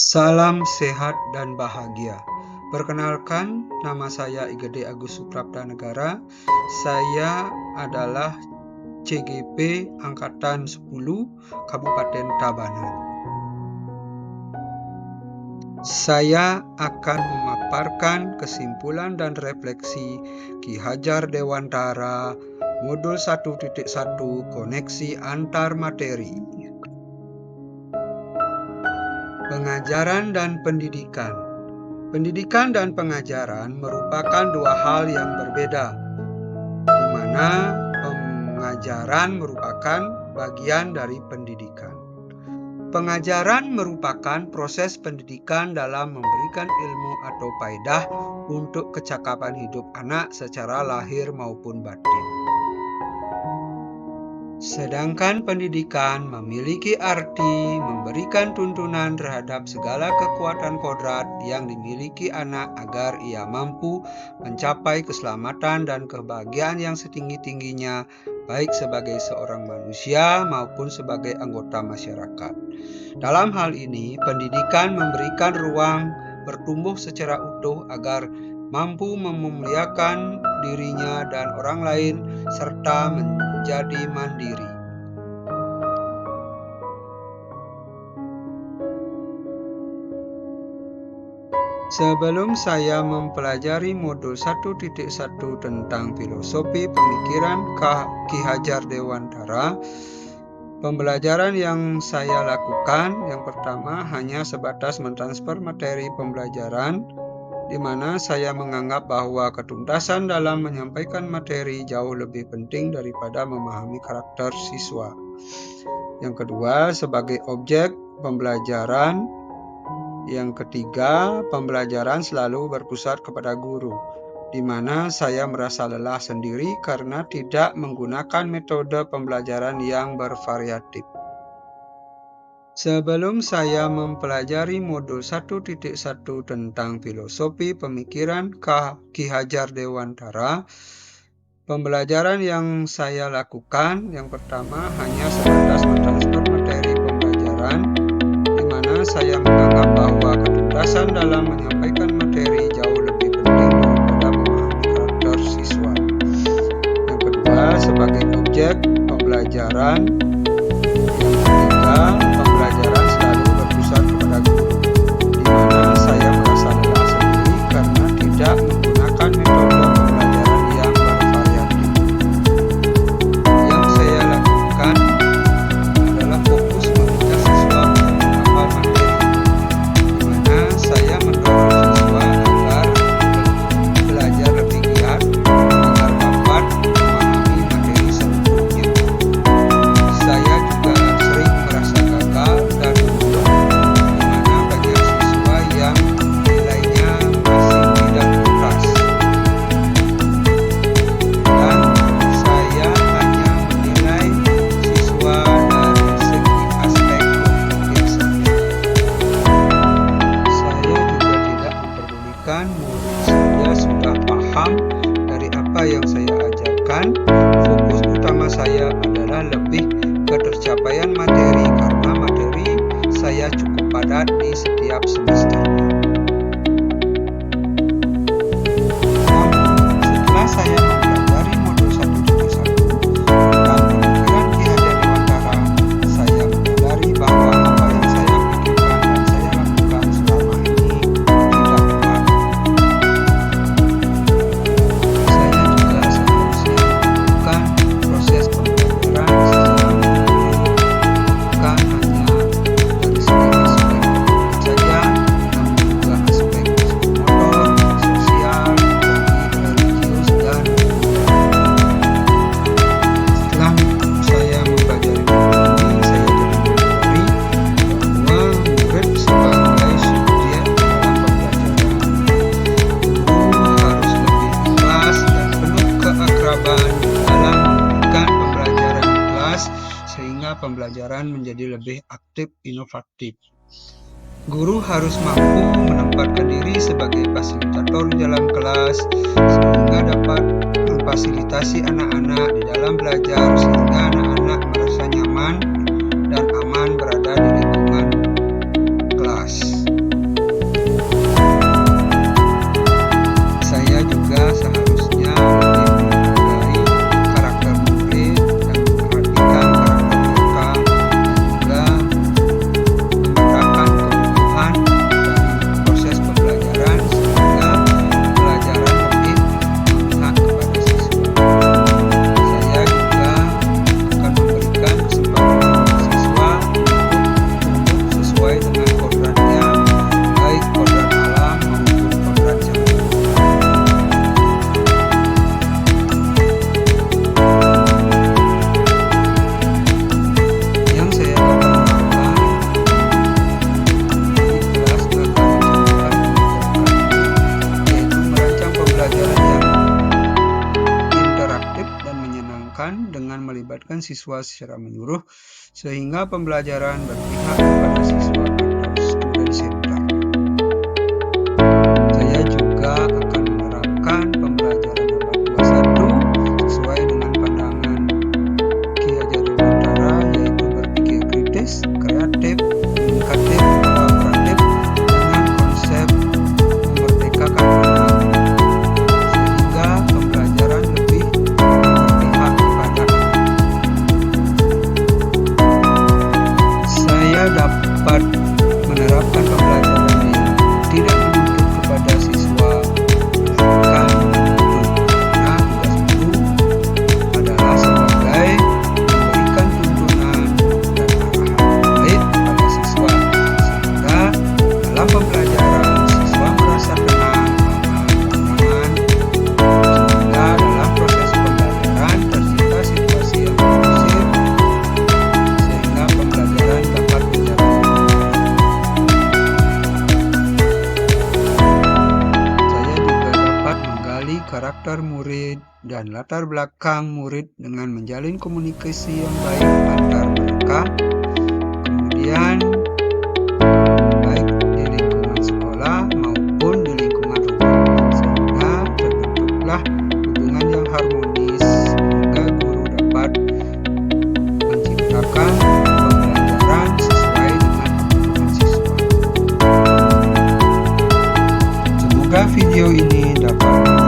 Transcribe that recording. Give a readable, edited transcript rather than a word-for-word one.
Salam sehat dan bahagia. Perkenalkan, nama saya Igede Agus Suprapta Negara. Saya adalah CGP Angkatan 10 Kabupaten Tabanan. Saya akan memaparkan kesimpulan dan refleksi Ki Hajar Dewantara Modul 1.1 Koneksi Antar Materi. Pengajaran dan pendidikan. Pendidikan dan pengajaran merupakan dua hal yang berbeda, di mana pengajaran merupakan bagian dari pendidikan. Pengajaran merupakan proses pendidikan dalam memberikan ilmu atau faedah untuk kecakapan hidup anak secara lahir maupun batin. Sedangkan pendidikan memiliki arti memberikan tuntunan terhadap segala kekuatan kodrat yang dimiliki anak agar ia mampu mencapai keselamatan dan kebahagiaan yang setinggi-tingginya, baik sebagai seorang manusia maupun sebagai anggota masyarakat. Dalam hal ini, pendidikan memberikan ruang bertumbuh secara utuh agar mampu memuliakan dirinya dan orang lain serta menjadi mandiri. Sebelum saya mempelajari modul 1.1 tentang filosofi pemikiran Ki Hajar Dewantara, pembelajaran yang saya lakukan yang pertama hanya sebatas mentransfer materi pembelajaran, di mana saya menganggap bahwa ketuntasan dalam menyampaikan materi jauh lebih penting daripada memahami karakter siswa. Yang kedua, sebagai objek pembelajaran. Yang ketiga, pembelajaran selalu berpusat kepada guru, di mana saya merasa lelah sendiri karena tidak menggunakan metode pembelajaran yang bervariatif. Sebelum saya mempelajari modul 1.1 tentang filosofi pemikiran Ki Hajar Dewantara, pembelajaran yang saya lakukan yang pertama hanya sebatas mentransfer materi pembelajaran, di mana saya menganggap bahwa ketuntasan dalam menyampaikan materi jauh lebih penting daripada memahami karakter siswa. Yang kedua, sebagai objek pembelajaran. Yang ketiga, pembelajaran selalu berpusat kepada guru, di mana saya merasa lelah sendiri karena tidak menggunakan metode pembelajaran yang bervariatif. Yang saya lakukan adalah fokus meminta siswa untuk menghafal materi, di mana saya mendorong siswa agar belajar lebih giat agar dapat memahami materi seluruhnya. Saya juga sering merasa gagal dan mundur, di mana banyak siswa yang nilainya masih tidak tuntas. Dan saya hanya menilai siswa dari segi aspek kognitif saja. Saya juga tidak memperdulikan murid saya sudah paham dari apa yang saya ajarkan. Fokus utama saya adalah lebih ke tercapaian materi karena materi saya cukup padat di setiap semesternya. Setelah saya mempelajari modul 1.1 tentang pemikiran Ki Hajar Dewantara, saya menyadari bahwa apa yang saya pikirkan dan saya lakukan selama ini tidak tepat. Saya juga seharusnya melakukan proses pembelajaran secara menyeluruh, bukan hanya dari segi aspek kognitif saja, namun juga aspek psikomotor, sosial, religius, dan setelah saya mempelajari modul ini, saya jadi menyadari bahwa murid sebagai subjek dalam pembelajaran. Guru harus lebih ikhlas dan penuh keakraban dalam memberikan pembelajaran di kelas sehingga pembelajaran menjadi lebih aktif inovatif. Guru harus mampu menempatkan diri sebagai fasilitator di dalam kelas sehingga dapat memfasilitasi anak-anak di dalam belajar sehingga anak-anak merasa nyaman dan aman berada di lingkungan kelas. melibatkan siswa secara menyeluruh, sehingga pembelajaran berpihak kepada siswa atau student center. Saya juga akan menerapkan pembelajaran abad 21 sesuai dengan pandangan Ki Hajar Dewantara, yaitu berpikir kritis, kreatif, komunikatif, kolaboratif, dengan konsep memerdekakan anak, sehingga pembelajaran lebih berpihak kepada anak. Saya dapat menerapkan pembelajaran yang tidak menuntut kepada siswa, melainkan menuntut, karena tugas guru adalah sebagai memberikan tuntunan dan arahan baik kepada siswa, sehingga dalam pembelajaran siswa merasa tenang, aman, nyaman, sehingga dalam proses pembelajaran tercipta situasi yang kondusif, sehingga pembelajaran dapat berjalan dengan baik. Saya juga dapat menggali karakter murid dan latar belakang murid dengan menjalin komunikasi yang baik antar mereka, kemudian baik di lingkungan sekolah maupun di lingkungan rumah, sehingga terbentuklah hubungan yang harmonis, sehingga guru dapat menciptakan pembelajaran sesuai dengan kebutuhan siswa. Semoga video ini dapat